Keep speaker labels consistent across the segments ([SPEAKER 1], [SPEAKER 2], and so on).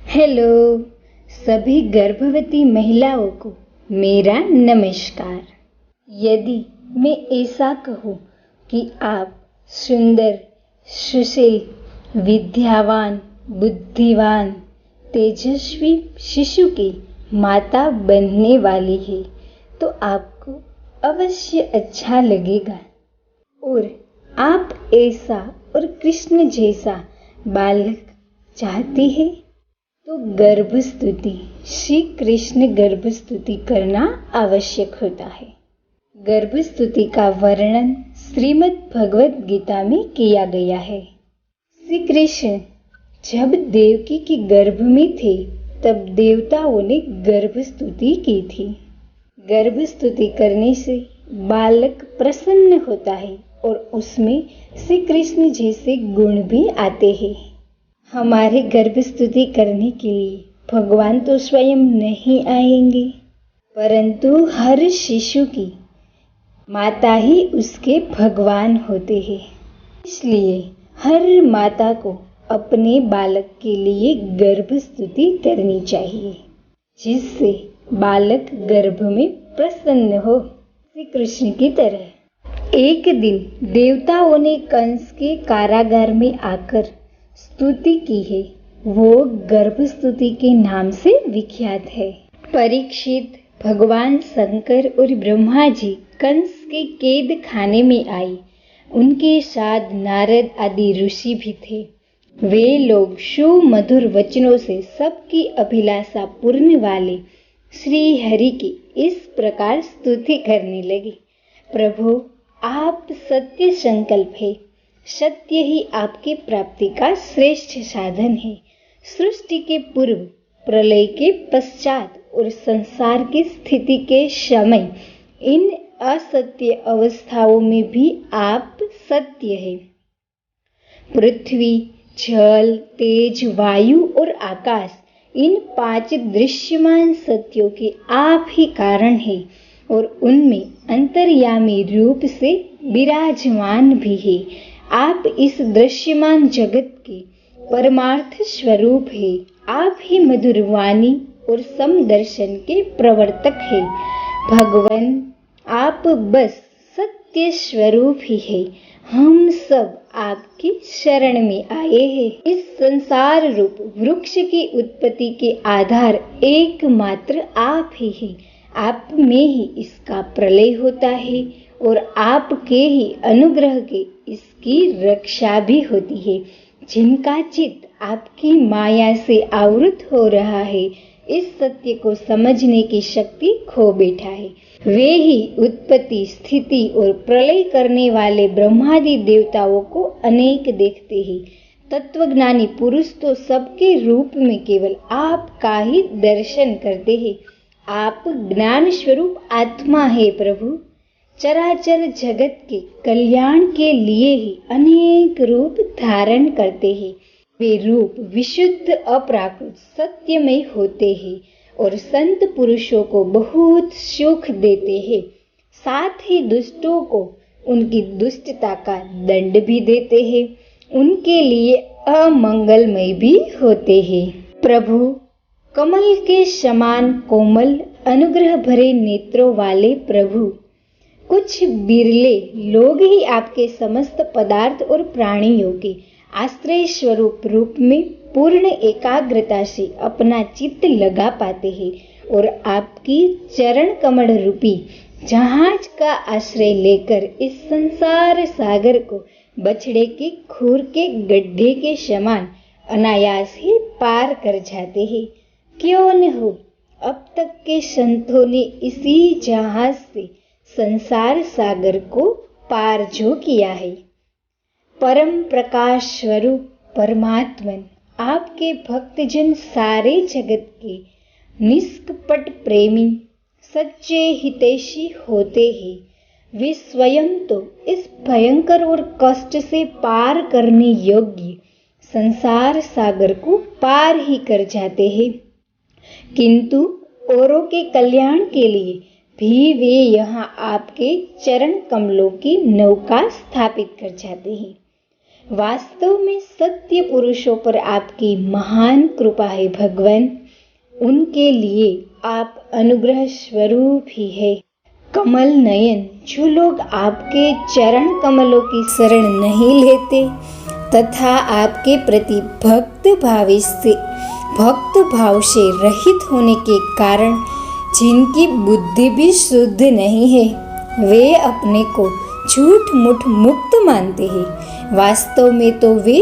[SPEAKER 1] Hello सभी गर्भवती महिलाओं को मेरा नमस्कार। यदि मैं ऐसा कहूँ कि आप सुंदर, सुशील, विद्यावान, बुद्धिवान, तेजस्वी शिशु की माता बनने वाली है तो आपको अवश्य अच्छा लगेगा और आप ऐसा और कृष्ण जैसा बालक चाहती है तो गर्भस्तुति, श्री कृष्ण गर्भस्तुति करना आवश्यक होता है। गर्भस्तुति का वर्णन श्रीमद् भगवद गीता में किया गया है। श्री कृष्ण जब देवकी के गर्भ में थे तब देवताओं ने गर्भस्तुति की थी। गर्भस्तुति करने से बालक प्रसन्न होता है और उसमें श्री कृष्ण जैसे गुण भी आते हैं। हमारे गर्भस्तुति करने के लिए भगवान तो स्वयं नहीं आएंगे, परंतु हर शिशु की माता ही उसके भगवान होते हैं। इसलिए हर माता को अपने बालक के लिए गर्भस्तुति करनी चाहिए, जिससे बालक गर्भ में प्रसन्न हो, श्री कृष्ण की तरह। एक दिन देवताओं ने कंस के कारागार में आकर स्तुति की है। वो गर्भस्तुति के नाम से विख्यात है। परीक्षित, भगवान शंकर और ब्रह्मा जी कंस के कैद खाने में आए। उनके साथ नारद आदि ऋषि भी थे। वे लोग सुमधुर वचनों से सबकी अभिलाषा पूर्ण वाले श्री हरि की इस प्रकार स्तुति करने लगे। प्रभु, आप सत्य संकल्प है। सत्य ही आपकी प्राप्ति का श्रेष्ठ साधन है। सृष्टि के पूर्व, प्रलय के पश्चात और संसार की स्थिति के समय इन असत्य अवस्थाओं में भी आप सत्य है। पृथ्वी, जल, तेज, वायु और आकाश, इन 5 दृश्यमान सत्यों के आप ही कारण है और उनमें अंतर्यामी रूप से विराजमान भी है। आप इस दृश्यमान जगत के परमार्थ स्वरूप है। आप ही मधुर वाणी और समदर्शन के प्रवर्तक है। भगवान, आप बस सत्य स्वरूप ही है। हम सब आपकी शरण में आए हैं। इस संसार रूप वृक्ष की उत्पत्ति के आधार एकमात्र आप ही है। आप में ही इसका प्रलय होता है और आपके ही अनुग्रह के इसकी रक्षा भी होती है। जिनका चित्त आपकी माया से आवृत हो रहा है, इस सत्य को समझने की शक्ति खो बैठा है। वे ही उत्पत्ति, स्थिति और प्रलय करने वाले ब्रह्मादि देवताओं को अनेक देखते हैं। तत्वज्ञानी पुरुष तो सबके रूप में केवल आपका ही दर्शन करते हैं। आप ज्ञान स्वरूप आत्मा है प्रभु। चराचर जगत के कल्याण के लिए ही अनेक रूप धारण करते हैं। वे रूप विशुद्ध, अप्राकृत, सत्यमय होते हैं और संत पुरुषों को बहुत सुख देते हैं। साथ ही दुष्टों को उनकी दुष्टता का दंड भी देते हैं। उनके लिए अमंगलमय भी होते हैं। प्रभु, कमल के समान कोमल, अनुग्रह भरे नेत्रों वाले प्रभु, कुछ बिरले लोग ही आपके समस्त पदार्थ और प्राणियों के आश्रय स्वरूप रूप में पूर्ण एकाग्रता से अपना चित्त लगा पाते हैं और आपकी चरण कमल रूपी जहाज का आश्रय लेकर इस संसार सागर को बछड़े के खूर के गड्ढे के समान अनायास ही पार कर जाते हैं। क्यों न हो, अब तक के संतों ने इसी जहाज से संसार सागर को पार जो किया है। परम प्रकाश स्वरूप परमात्मन, आपके भक्तजन सारे जगत के निष्कपट प्रेमी, सच्चे हितैषी होते हैं। वे स्वयं तो इस भयंकर और कष्ट से पार करने योग्य संसार सागर को पार ही कर जाते हैं, किंतु औरों के कल्याण के लिए भी वे यहाँ आपके चरण कमलों की नौका स्थापित कर जाते हैं। वास्तव में सत्य पुरुषों पर आपकी महान कृपा है भगवान। उनके लिए आप अनुग्रह स्वरूप ही है। कमल नयन, जो लोग आपके चरण कमलों की शरण नहीं लेते तथा आपके प्रति भक्त भाव से रहित होने के कारण जिनकी बुद्धि भी शुद्ध नहीं है, वे अपने को झूठ मूठ मुक्त मानते हैं। वास्तव में तो वे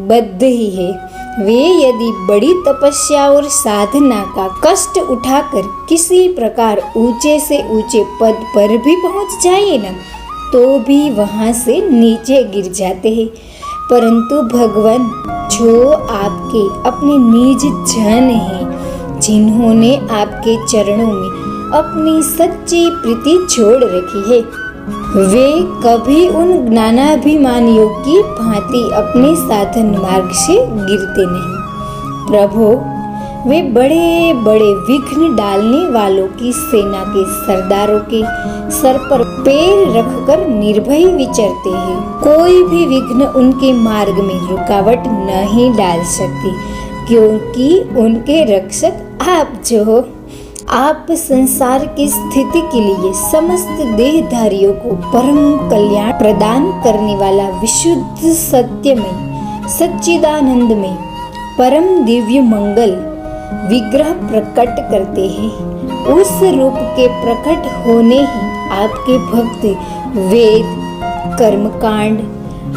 [SPEAKER 1] बद्ध ही है। वे यदि बड़ी तपस्या और साधना का कष्ट उठाकर किसी प्रकार ऊंचे से ऊंचे पद पर भी पहुंच जाए ना, तो भी वहां से नीचे गिर जाते हैं। परंतु भगवान, जो आपके अपने निज जन हैं, जिन्होंने आपके चरणों में अपनी सच्ची प्रीति छोड़ रखी है, वे कभी उन ज्ञानाभिमानियों की भांति अपने साधन मार्ग से गिरते नहीं। प्रभु, वे बड़े बड़े विघ्न डालने वालों की सेना के सरदारों के सर पर पैर रखकर निर्भय विचरते हैं। कोई भी विघ्न उनके मार्ग में रुकावट नहीं डाल सकती, क्योंकि उनके रक्षक आप जो हो। आप संसार की स्थिति के लिए समस्त देहधारियों को परम कल्याण प्रदान करने वाला विशुद्ध सत्यमय सच्चिदानंदमय परम दिव्य मंगल विग्रह प्रकट करते हैं। उस रूप के प्रकट होने ही आपके भक्त वेद, कर्मकांड,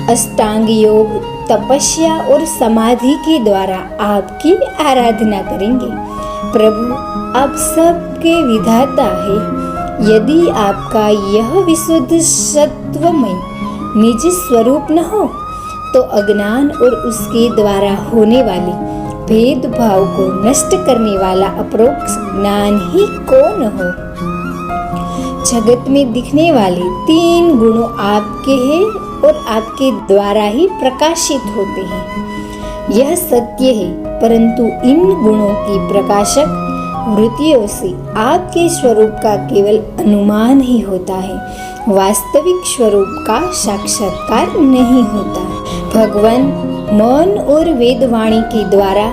[SPEAKER 1] अष्टांग योग, तपस्या और समाधि के द्वारा आपकी आराधना करेंगे। प्रभु, आप सबके विधाता है। यदि आपका यह विशुद्ध सत्वमय निज स्वरूप न हो, तो अज्ञान और उसके द्वारा होने वाले भेदभाव को नष्ट करने वाला अपरोक्ष ज्ञान ही कौन हो। जगत में दिखने वाले 3 गुणों आपके हैं और आपके द्वारा ही प्रकाशित होते हैं। यह सत्य है, परंतु इन गुणों की प्रकाशक वृत्तियों से आपके स्वरूप का केवल अनुमान ही होता है, वास्तविक स्वरूप का साक्षात्कार नहीं होता। भगवान, मौन और वेदवाणी के द्वारा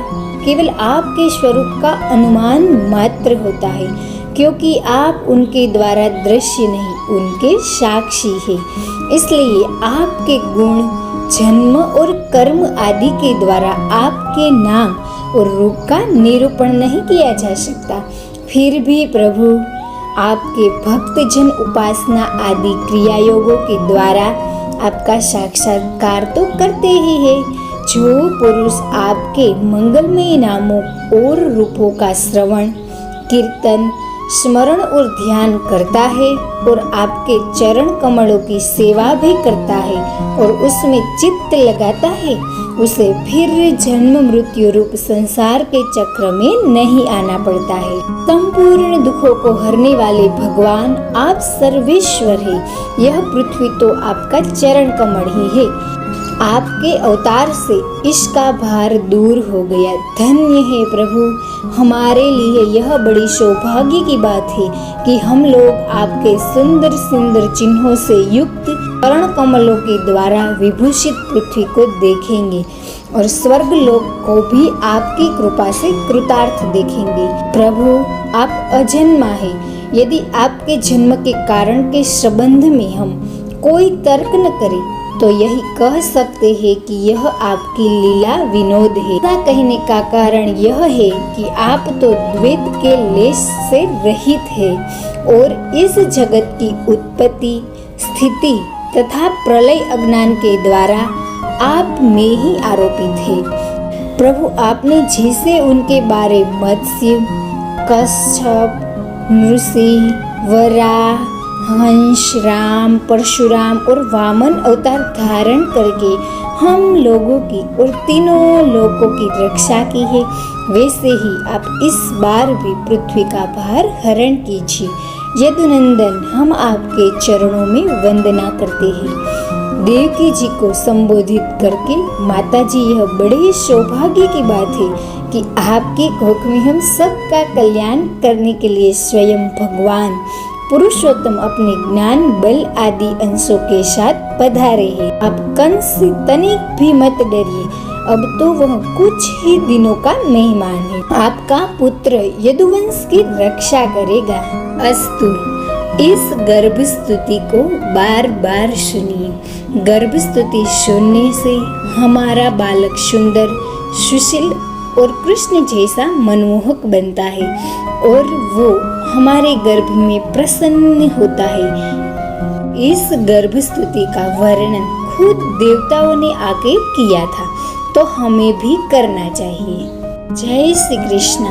[SPEAKER 1] केवल आपके स्वरूप का अनुमान मात्र होता है, क्योंकि आप उनके द्वारा दृश्य नहीं, उनके साक्षी है। इसलिए आपके गुण, जन्म और कर्म आदि के द्वारा आपके नाम और रूप का निरूपण नहीं किया जा सकता। फिर भी प्रभु, आपके भक्त जन उपासना आदि क्रिया योगों के द्वारा आपका साक्षात्कार तो करते ही है। जो पुरुष आपके मंगलमय नामों और रूपों का श्रवण, कीर्तन, स्मरण और ध्यान करता है और आपके चरण कमलों की सेवा भी करता है और उसमें चित्त लगाता है, उसे फिर जन्म मृत्यु रूप संसार के चक्र में नहीं आना पड़ता है। संपूर्ण दुखों को हरने वाले भगवान, आप सर्वेश्वर है। यह पृथ्वी तो आपका चरण कमल ही है। आपके अवतार से इसका भार दूर हो गया। धन्य है प्रभु, हमारे लिए यह बड़ी सौभाग्य की बात है कि हम लोग आपके सुंदर सुंदर चिन्हों से युक्त चरण कमलों के द्वारा विभूषित पृथ्वी को देखेंगे और स्वर्ग लोक को भी आपकी कृपा से कृतार्थ देखेंगे। प्रभु, आप अजन्मा है। यदि आपके जन्म के कारण के संबंध में हम कोई तर्क न करें, तो यही कह सकते हैं कि यह आपकी लीला विनोद है। ऐसा कहने का कारण यह है कि आप तो द्वैत के लेश से रहित है और इस जगत की उत्पत्ति, स्थिति तथा प्रलय अज्ञान के द्वारा आप में ही आरोपित है। प्रभु, आपने जैसे उनके बारे मत्स्य, कश्यप, नृसिंह, वराह, हंस, राम, परशुराम और वामन अवतार धारण करके हम लोगों की और तीनों लोकों की रक्षा की है, वैसे ही आप इस बार भी पृथ्वी का भार हरण कीजिए। यदुनंदन, हम आपके चरणों में वंदना करते हैं। देवकी जी को संबोधित करके माता जी, यह बड़े सौभाग्य की बात है कि आपके कोख में हम सबका कल्याण करने के लिए स्वयं भगवान पुरुषोत्तम अपने ज्ञान बल आदि अंशों के साथ पधारे हैं। आप कंस से तनिक भी मत डरिए, अब तो वह कुछ ही दिनों का मेहमान है। आपका पुत्र यदुवंश की रक्षा करेगा। अस्तु। इस गर्भ स्तुति को बार बार सुनिए। गर्भ स्तुति सुनने से हमारा बालक सुंदर, सुशील और कृष्ण जैसा मनमोहक बनता है और वो हमारे गर्भ में प्रसन्न होता है। इस गर्भ स्तुति का वर्णन खुद देवताओं ने आके किया था, तो हमें भी करना चाहिए। जय श्री कृष्ण।